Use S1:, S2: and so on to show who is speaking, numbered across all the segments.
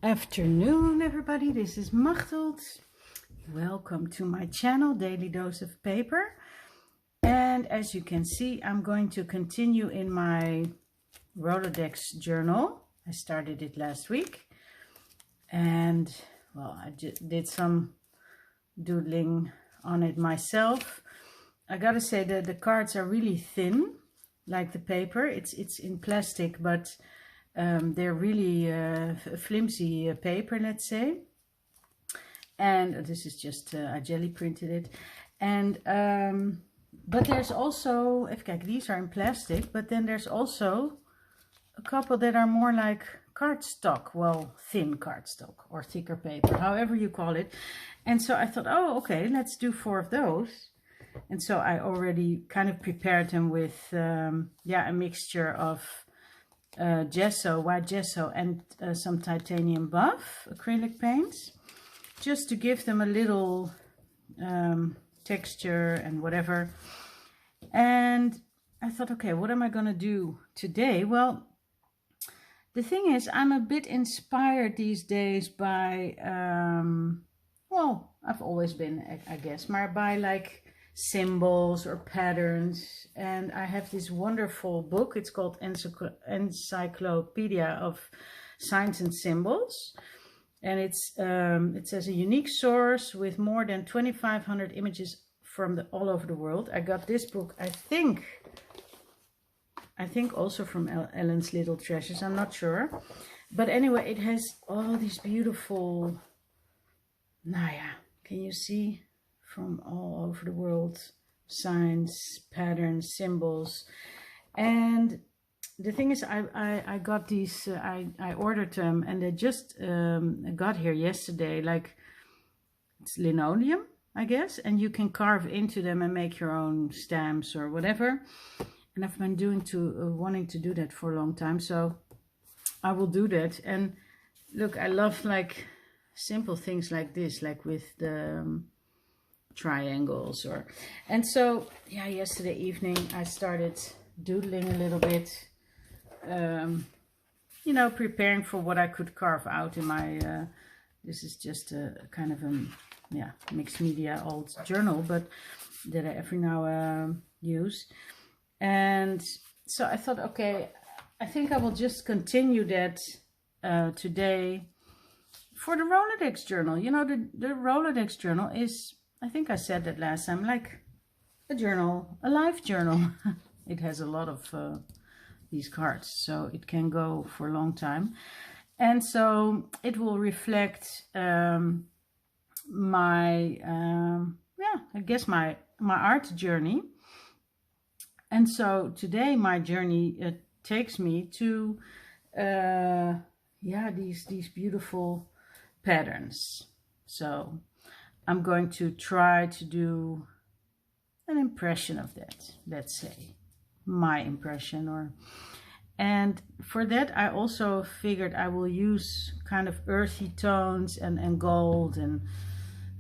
S1: Afternoon, everybody. This is Machteld. Welcome to my channel, Daily Dose of Paper. And as you can see, I'm going to continue in my Rolodex journal. I started it last week. And, well, I just did some doodling on it myself. I gotta say that the cards are really thin, like the paper. It's in plastic, but they're really flimsy paper, let's say. And this is just, I jelly printed it. And, but there's also, even kijken, these are in plastic, but then there's also a couple that are more like cardstock, well, thin cardstock or thicker paper, however you call it. And so I thought, oh, okay, let's do 4 of those. And so I already kind of prepared them with, yeah, a mixture of gesso, white gesso, and some titanium buff acrylic paints, just to give them a little texture and whatever. And I thought, okay, what am I gonna do today? Well, the thing is, I'm a bit inspired these days by, well, I've always been, I guess, but by like symbols or patterns. And I have this wonderful book. It's called Encyclopedia of Signs and Symbols, and it's it says a unique source with more than 2,500 images from all over the world. I got this book, I think also from Ellen's Little Treasures, I'm not sure, but anyway, it has all these beautiful, Naya, can you see, from all over the world, signs, patterns, symbols. And the thing is, I got these, I ordered them, and they just got here yesterday. Like, it's linoleum, I guess, and you can carve into them and make your own stamps or whatever. And I've been wanting to do that for a long time, so I will do that. And look, I love like simple things like this, like with the triangles, or, and so yeah, yesterday evening I started doodling a little bit, you know, preparing for what I could carve out in my this is just a kind of a, yeah, mixed media old journal, but that I every now use. And so I thought, okay, I think I will just continue that today for the Rolodex journal. You know, the Rolodex journal is, I think I said that last time, like a journal, a life journal. It has a lot of these cards, so it can go for a long time. And so it will reflect my, yeah, I guess my art journey. And so today my journey takes me to, yeah, these beautiful patterns. So I'm going to try to do an impression of that, let's say, my impression, or, and for that I also figured I will use kind of earthy tones and gold, and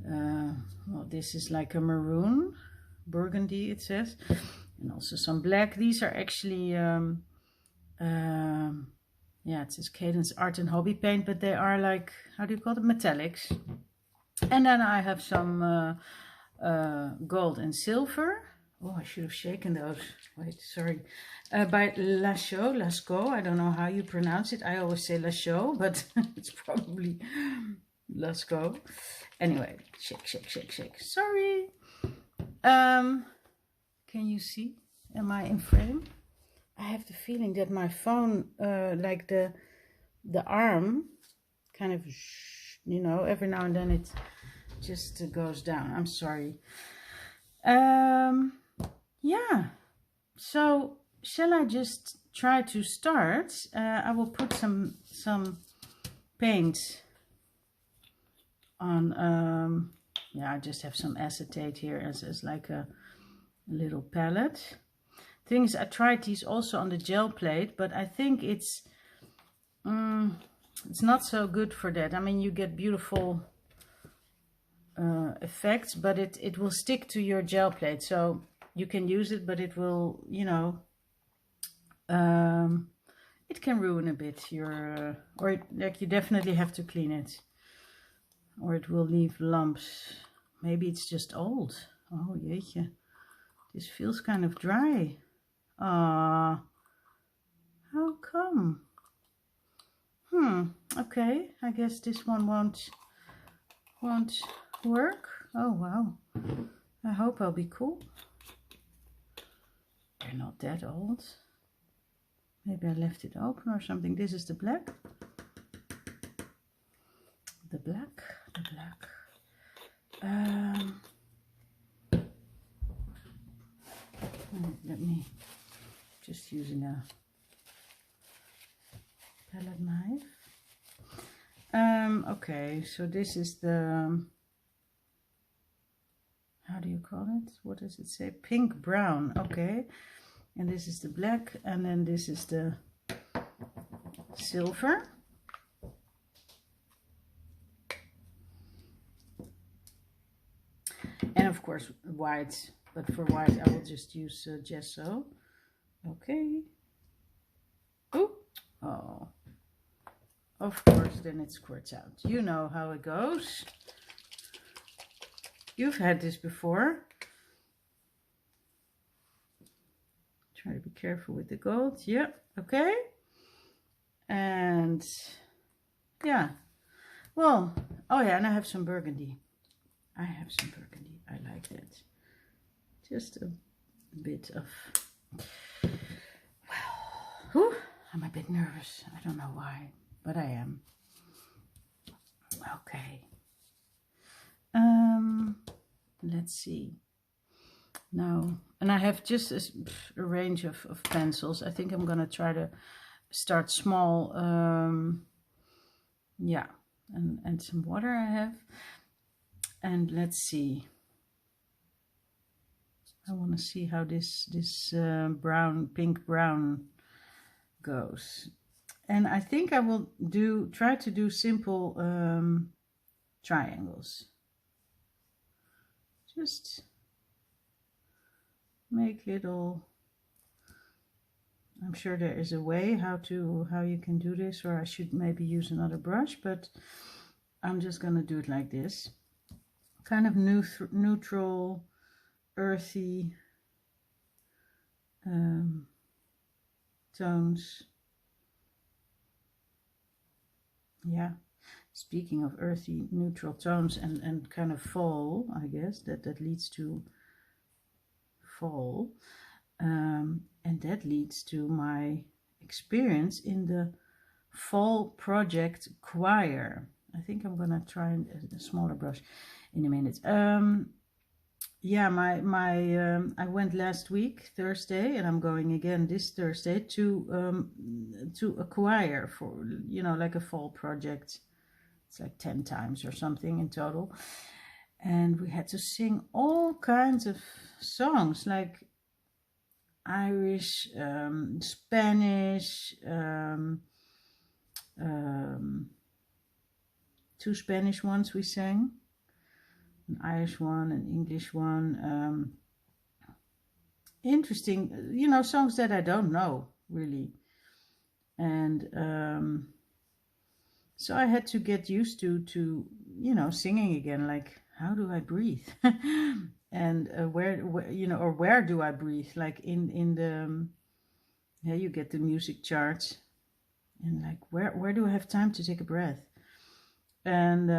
S1: well, this is like a maroon, burgundy it says, and also some black. These are actually yeah, it says Cadence Art and Hobby Paint, but they are like, how do you call it, metallics. And then I have some gold and silver. Oh, I should have shaken those. Wait, sorry. By Lascaux. I don't know how you pronounce it. I always say Lascaux, but it's probably Lascaux. Anyway, shake, shake, shake, shake. Sorry. Can you see? Am I in frame? I have the feeling that my phone, like the arm, kind of, you know, every now and then it just goes down. I'm sorry. Yeah, so shall I just try to start? I will put some paint on, yeah, I just have some acetate here as like a little palette. Thing is, I tried these also on the gel plate, but I think it's not so good for that. I mean, you get beautiful effects, but it will stick to your gel plate, so you can use it, but it will, you know, it can ruin a bit your, like you definitely have to clean it, or it will leave lumps. Maybe it's just old. Oh jeetje, this feels kind of dry. Ah, how come? Okay, I guess this one won't work. Oh wow, I hope I'll be cool. They're not that old. Maybe I left it open or something. This is the black. The black. Let me just using a palette knife. Okay, so this is the, how do you call it? What does it say? Pink brown. Okay, and this is the black, and then this is the silver. And of course white, but for white I will just use gesso. Okay. Ooh. Oh, of course then it squirts out. You know how it goes. You've had this before. Try to be careful with the gold. Yeah, okay. And yeah, well, oh yeah, and I have some burgundy. I like that. Just a bit of, well, whew, I'm a bit nervous. I don't know why, but I am. Okay. Let's see. Now, and I have just a range of pencils. I think I'm gonna try to start small. Yeah, and some water I have. And let's see. I want to see how this pink brown goes. And I think I will try to do simple triangles. Just make little. I'm sure there is a way how you can do this, or I should maybe use another brush, but I'm just gonna do it like this. Kind of neutral, earthy tones. Yeah, speaking of earthy neutral tones and kind of fall, I guess that leads to fall, and that leads to my experience in the fall project choir. I think I'm gonna try a smaller brush in a minute. Yeah, I went last week Thursday, and I'm going again this Thursday to a choir for, you know, like a fall project. It's like 10 times or something in total, and we had to sing all kinds of songs, like Irish, Spanish, two Spanish ones we sang, an Irish one, an English one, interesting, you know, songs that I don't know really. And so I had to get used to you know, singing again, like, how do I breathe? And where you know, or where do I breathe, like in the yeah, you get the music charts, and like where do I have time to take a breath? And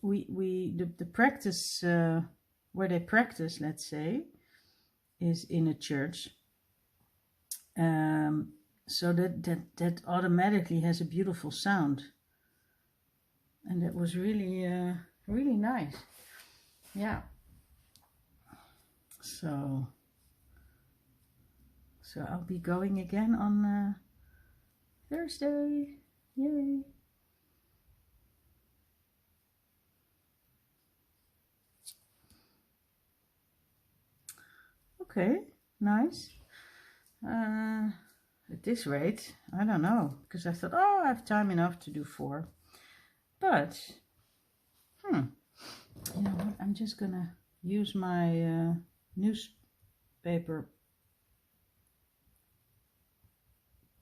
S1: the practice where they practice, let's say, is in a church, so that automatically has a beautiful sound, and that was really really nice. Yeah, so I'll be going again on Thursday. Yay. Okay, nice. At this rate, I don't know, because I thought, oh, I have time enough to do 4. But, you know what, I'm just gonna use my newspaper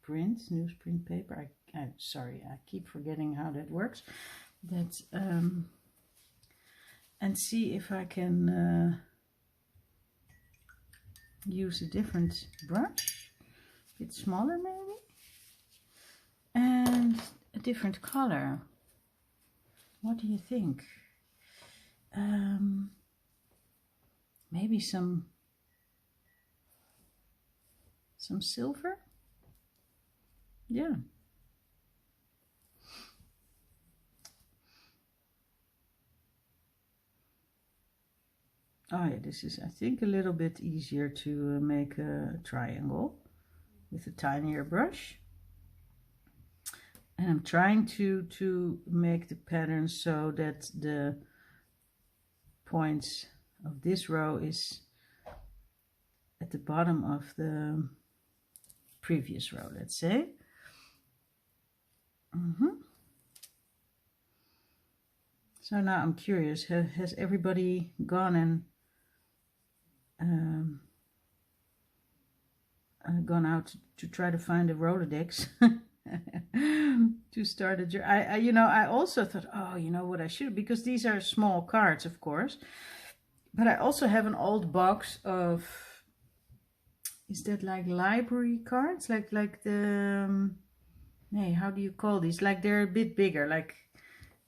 S1: newsprint paper. Sorry, I keep forgetting how that works. That and see if I can use a different brush, a bit smaller maybe, and a different color. What do you think? Maybe some silver? Yeah. Oh yeah, this is, I think, a little bit easier to make a triangle with a tinier brush. And I'm trying to make the pattern so that the points of this row is at the bottom of the previous row, let's say. So now I'm curious, has everybody gone and gone out to try to find a Rolodex to start a journey? I also thought, oh, you know what I should, because these are small cards, of course, but I also have an old box of, is that like library cards, like the hey, how do you call these, like they're a bit bigger, like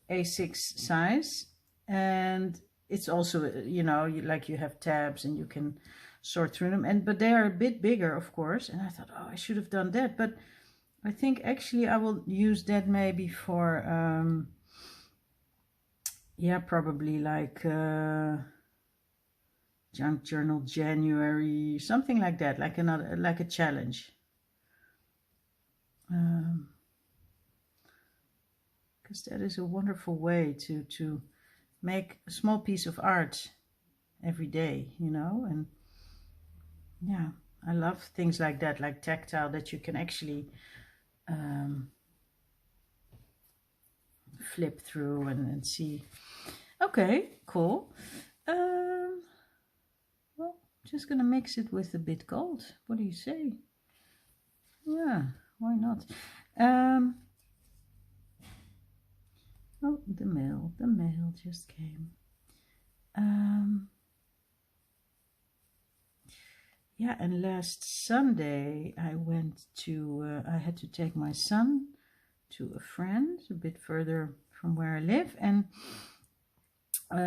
S1: A6 size, and it's also, you know, like you have tabs and you can sort through them, but they are a bit bigger, of course. And I thought, oh, I should have done that, but I think actually I will use that maybe for yeah, probably like Junk Journal January, something like that, like another, like a challenge. Because that is a wonderful way to make a small piece of art every day, you know. And yeah, I love things like that, like tactile, that you can actually flip through and see. Okay, cool. Well, just gonna mix it with a bit gold. What do you say? Yeah, why not? Oh, the mail just came. Yeah, and last Sunday I went to, I had to take my son to a friend a bit further from where I live, and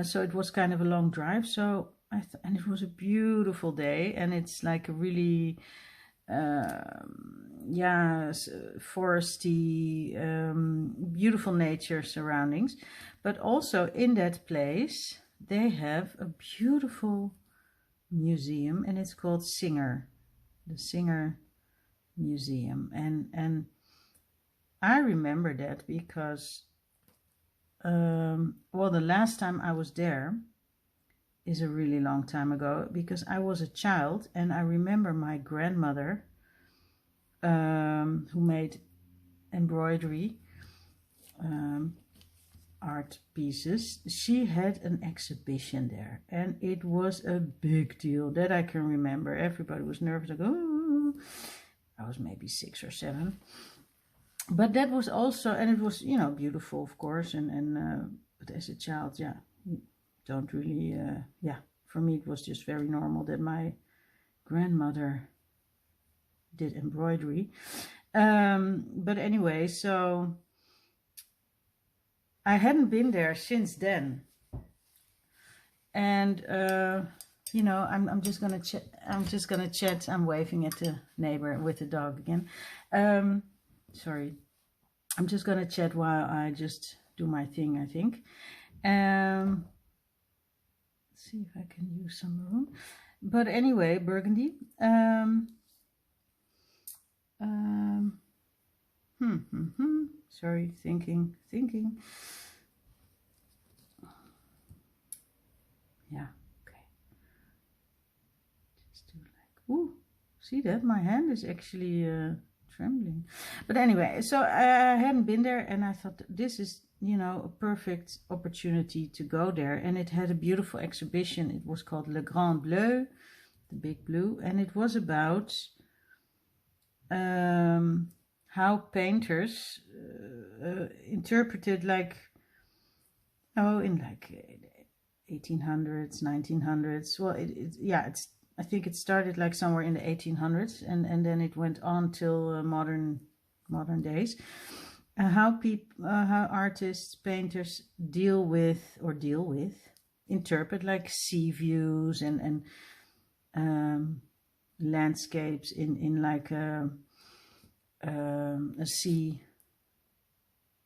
S1: so it was kind of a long drive. So and it was a beautiful day, and it's like a really yeah, foresty, beautiful nature surroundings. But also in that place they have a beautiful museum, and it's called the Singer Museum. And I remember that because well, the last time I was there is a really long time ago, because I was a child, and I remember my grandmother who made embroidery art pieces. She had an exhibition there, and it was a big deal, that I can remember. Everybody was nervous, like, oh, I was maybe 6 or 7, but that was also, and it was, you know, beautiful, of course, and but as a child, yeah, don't really yeah, for me it was just very normal that my grandmother did embroidery. But anyway, so I hadn't been there since then, and you know, I'm just gonna chat. I'm waving at the neighbor with the dog again. Sorry, I'm just gonna chat while I just do my thing, I think. Let's see if I can use some maroon. But anyway, burgundy. Sorry, thinking. Yeah, okay. Just do like, ooh, see that? My hand is actually trembling. But anyway, so I hadn't been there, and I thought this is, you know, a perfect opportunity to go there. And it had a beautiful exhibition. It was called Le Grand Bleu, the Big Blue, and it was about how painters interpreted, like, oh, in like 1800s, 1900s. Well, I think it started like somewhere in the 1800s, and then it went on till modern days. How artists, painters interpret like sea views and landscapes in like a sea,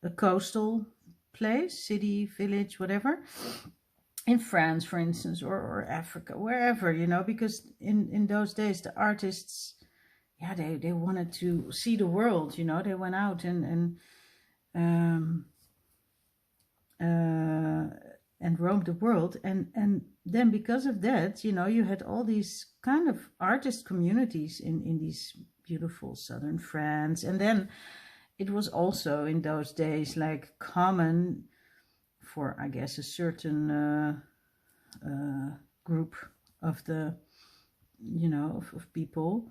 S1: a coastal place, city, village, whatever, in France, for instance, or Africa, wherever, you know, because in those days the artists, yeah, they wanted to see the world, you know. They went out and roamed the world, and then because of that, you know, you had all these kind of artist communities in these beautiful southern France. And then it was also in those days like common for, I guess, a certain group of the, you know, of people,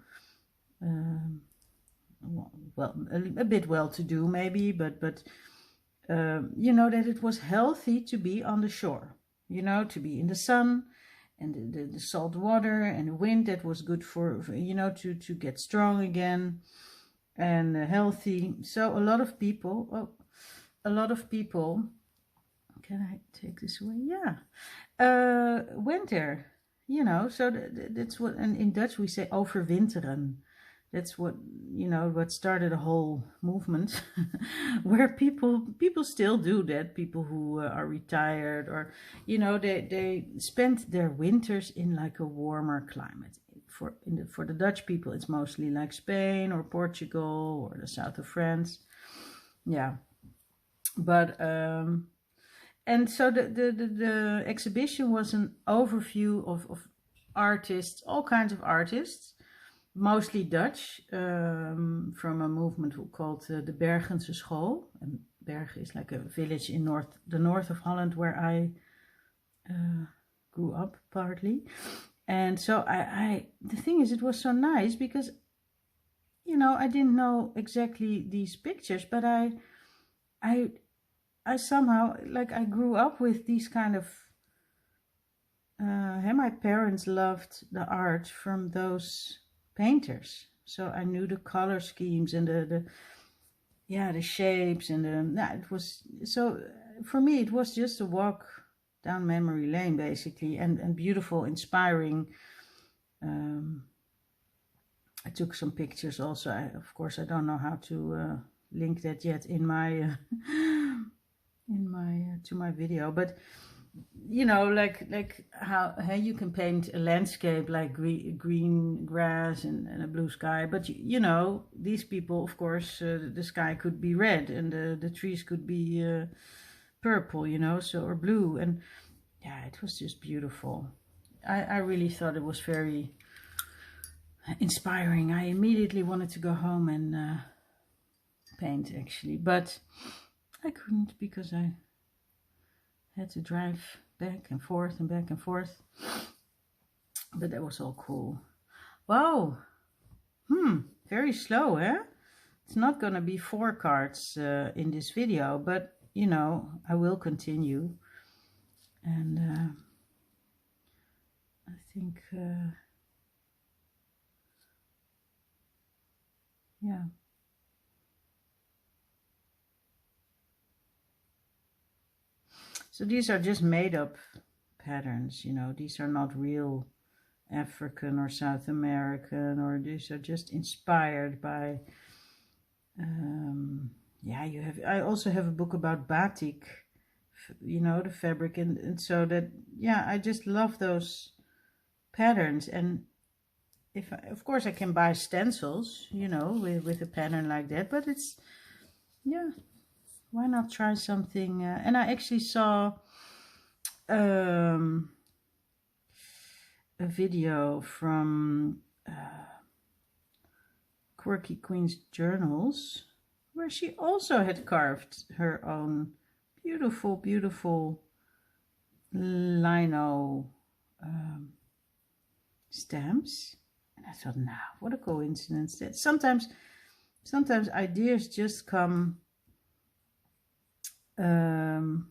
S1: well, a bit well-to-do maybe, but you know, that it was healthy to be on the shore, you know, to be in the sun and the salt water and the wind. That was good for you know, to get strong again and healthy. So a lot of people, can I take this away? Yeah. Went there, you know. So that's what, and in Dutch we say overwinteren. That's what, you know, what started a whole movement where people still do that. People who are retired, or, you know, they spend their winters in like a warmer climate. For the Dutch people, it's mostly like Spain or Portugal or the south of France. Yeah. But and so the exhibition was an overview of artists, all kinds of artists, mostly Dutch, from a movement called the Bergense School. And Bergen is like a village in the north of Holland, where I grew up partly. And so the thing is, it was so nice because, you know, I didn't know exactly these pictures, but I somehow, like, I grew up with these kind of, my parents loved the art from those painters, so I knew the color schemes and the shapes and it was so, for me it was just a walk down memory lane basically, and beautiful, inspiring. I took some pictures also. Of course I don't know how to link that yet in my to my video, but you know, like how you can paint a landscape like green grass and a blue sky, but you know, these people, of course, the sky could be red and the trees could be purple, you know, so, or blue. And yeah, it was just beautiful. I really thought it was very inspiring. I immediately wanted to go home and paint, actually, but I couldn't because I had to drive back and forth and back and forth. But that was all cool. Wow. Very slow, eh? It's not gonna be 4 cards in this video, but you know, I will continue. And I think yeah. So these are just made up patterns, you know. These are not real African or South American, or these are just inspired by, I also have a book about batik, you know, the fabric, and so that, yeah, I just love those patterns. And of course I can buy stencils, you know, with a pattern like that, but it's, yeah, why not try something? And I actually saw a video from Quirky Queen's Journals, where she also had carved her own beautiful, beautiful lino stamps. And I thought, now, what a coincidence. That sometimes sometimes ideas just come, and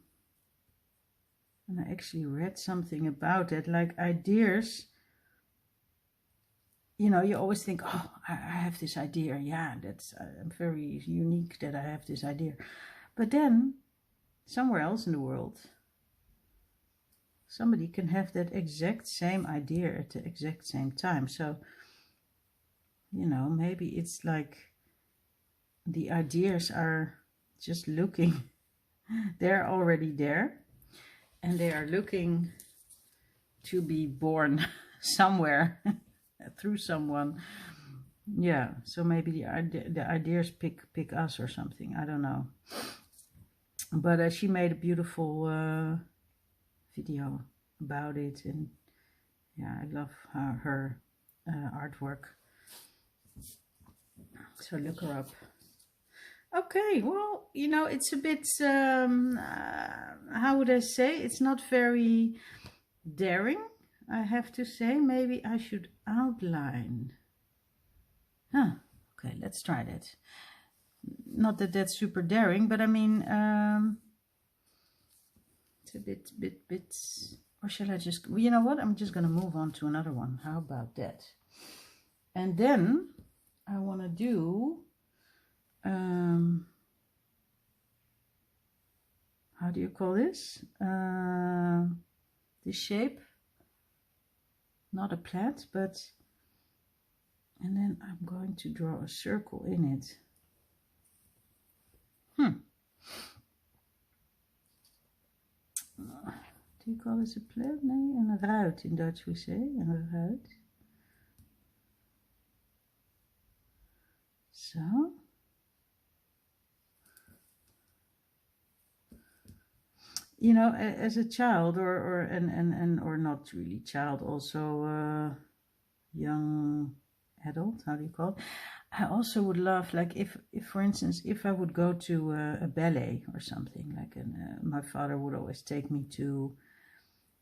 S1: I actually read something about it, like ideas, you know, you always think, oh, I have this idea, yeah, that's I'm very unique that I have this idea. But then somewhere else in the world, somebody can have that exact same idea at the exact same time. So, you know, maybe it's like the ideas are just looking, they're already there, and they are looking to be born somewhere through someone. Yeah, so maybe the ideas pick us or something, I don't know. But she made a beautiful video about it, and yeah, I love her artwork, so look her up. Okay, well, you know, it's a bit how would I say, it's not very daring, I have to say. Maybe I should outline. Okay, let's try that. Not that that's super daring, but I mean, it's a bit, or shall I just, you know what, I'm just gonna move on to another one. How about that? And then I want to do how do you call this, this shape, not a plait, but, and then I'm going to draw a circle in it. Do you call this a plait? Nee, een ruit in Dutch we say, een ruit. So, you know, as a child, or not really child, also young adult, how do you call it? I also would love, like, if for instance, if I would go to a ballet or something, like, my father would always take me to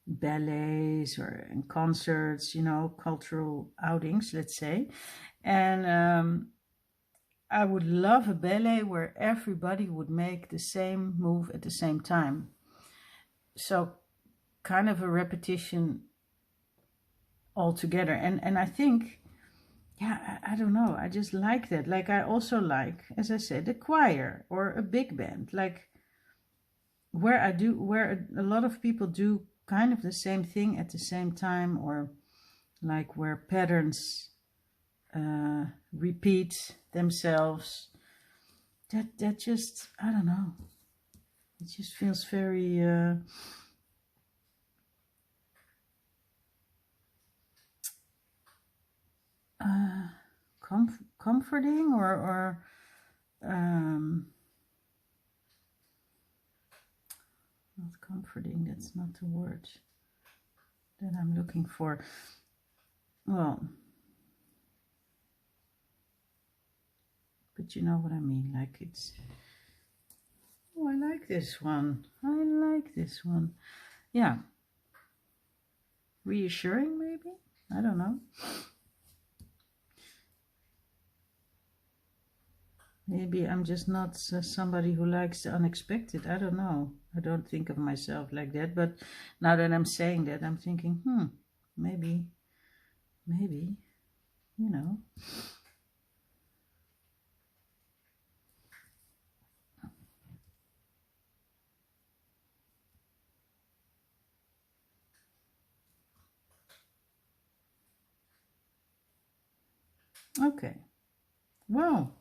S1: ballets or in concerts, you know, cultural outings, let's say. And I would love a ballet where everybody would make the same move at the same time. So kind of a repetition altogether. And I think, yeah, I don't know, I just like that. Like, I also like, as I said, a choir or a big band, like where a lot of people do kind of the same thing at the same time, or like where patterns repeat themselves. That just, I don't know, it just feels very comforting, or not comforting, that's not the word that I'm looking for. Well, but you know what I mean, like, it's, oh, I like this one, I like this one, yeah, reassuring maybe, I don't know. Maybe I'm just not somebody who likes the unexpected. I don't know. I don't think of myself like that. But now that I'm saying that, I'm thinking, maybe, you know. Okay. Well,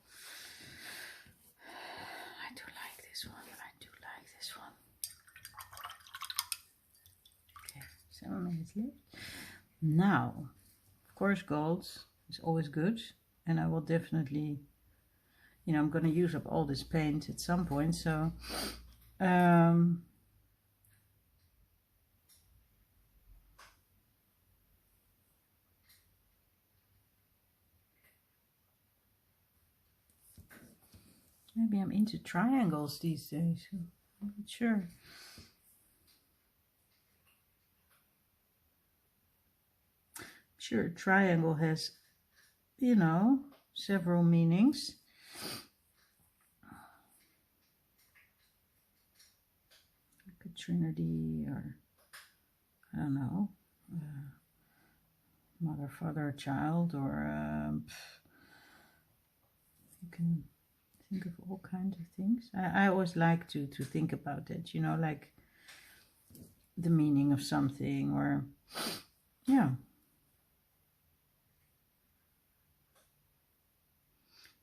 S1: I do like this one. I do like this one. Okay, 7 minutes left. Now, of course, gold is always good. And I will definitely, you know, I'm going to use up all this paint at some point. So, maybe I'm into triangles these days. I'm not sure. Sure, triangle has, you know, several meanings. Trinity, or I don't know, mother, father, child, or you can think of all kinds of things. I always like to think about that, you know, like the meaning of something, or yeah.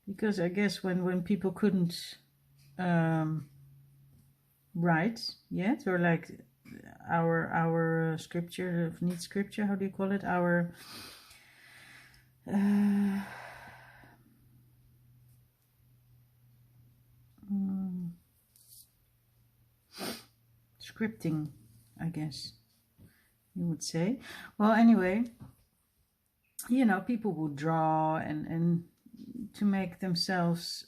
S1: Because I guess when people couldn't write yet, or like our scripture, need scripture, how do you call it? Our scripting, I guess you would say. Well, anyway, you know, people would draw and to make themselves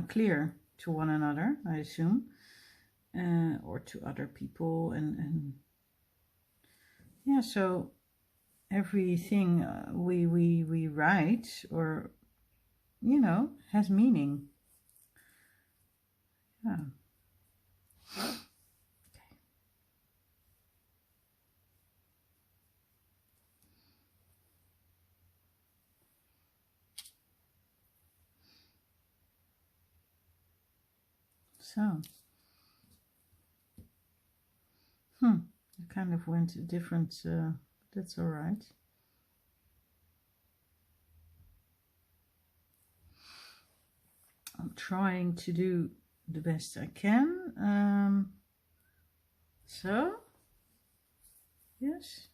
S1: clear to one another, I assume, or to other people, and yeah. So everything we write, or you know, has meaning. Yeah. So, I kind of went a different, that's all right. I'm trying to do the best I can. So, yes.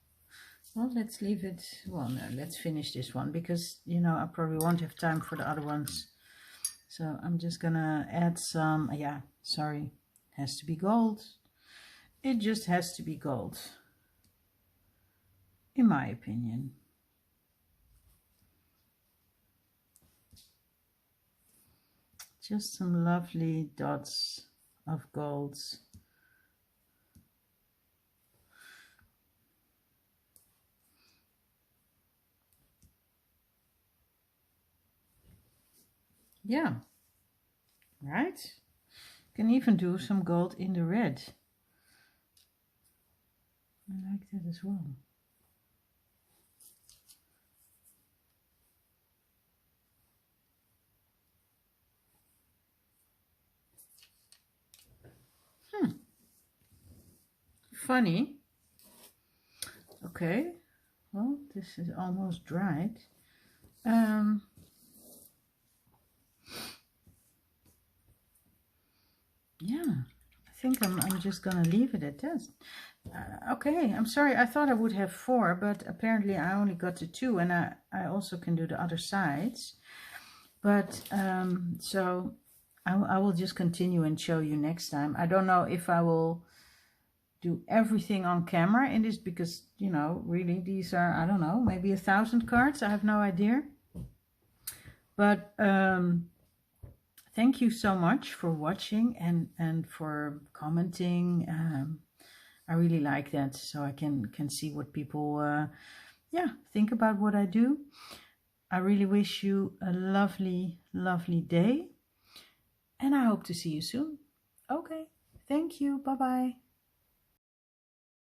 S1: Well, let's leave it. Well, no, let's finish this one, because, you know, I probably won't have time for the other ones. So I'm just gonna add some, yeah, sorry, has to be gold. It just has to be gold, in my opinion. Just some lovely dots of golds. Yeah, right? Can even do some gold in the red. I like that as well. Funny. Okay, well, this is almost dried. Yeah, I think I'm just gonna leave it at that. Okay, I'm sorry, I thought I would have 4, but apparently I only got to 2, and I also can do the other sides. But so I will just continue and show you next time. I don't know if I will do everything on camera in this, because, you know, really these are, I don't know, maybe 1,000 cards. I have no idea. But thank you so much for watching and for commenting. I really like that, so I can see what people yeah, think about what I do. I really wish you a lovely, lovely day, and I hope to see you soon. Okay, thank you. Bye-bye.